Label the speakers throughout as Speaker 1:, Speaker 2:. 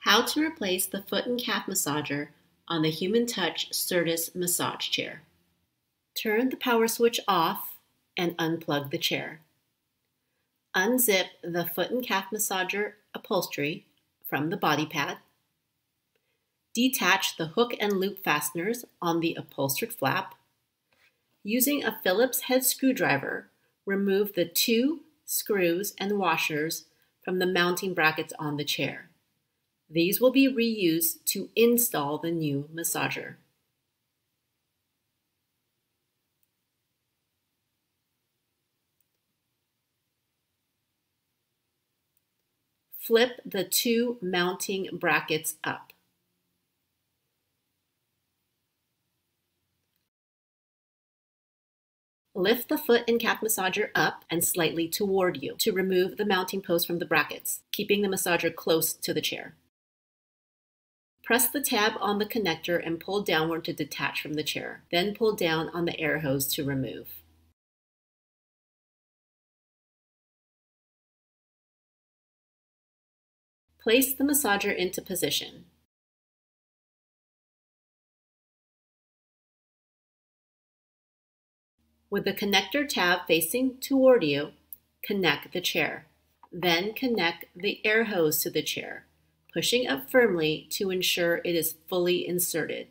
Speaker 1: How to replace the foot and calf massager on the Humanscale Certus Massage Chair. Turn the power switch off and unplug the chair. Unzip the foot and calf massager upholstery from the body pad. Detach the hook and loop fasteners on the upholstered flap. Using a Phillips head screwdriver, remove the 2 screws and washers from the mounting brackets on the chair. These will be reused to install the new massager. Flip the 2 mounting brackets up. Lift the foot and calf massager up and slightly toward you to remove the mounting post from the brackets, keeping the massager close to the chair. Press the tab on the connector and pull downward to detach from the chair. Then pull down on the air hose to remove. Place the massager into position. With the connector tab facing toward you, connect the chair. Then connect the air hose to the chair, pushing up firmly to ensure it is fully inserted.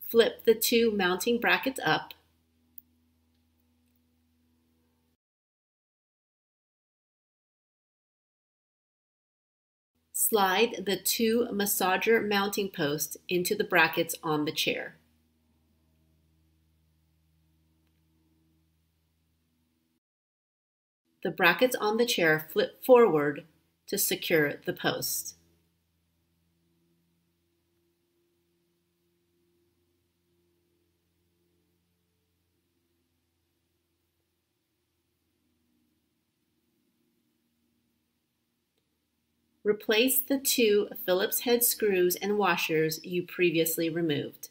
Speaker 1: Flip the 2 mounting brackets up. Slide the 2 massager mounting posts into the brackets on the chair. The brackets on the chair flip forward to secure the post. Replace the 2 Phillips head screws and washers you previously removed.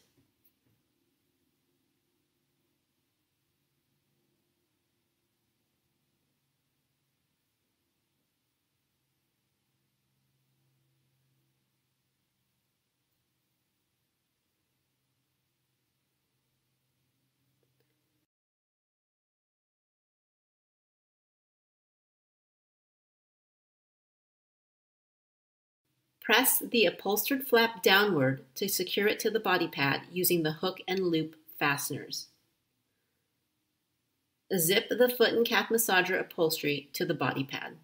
Speaker 1: Press the upholstered flap downward to secure it to the body pad using the hook and loop fasteners. Zip the foot and calf massager upholstery to the body pad.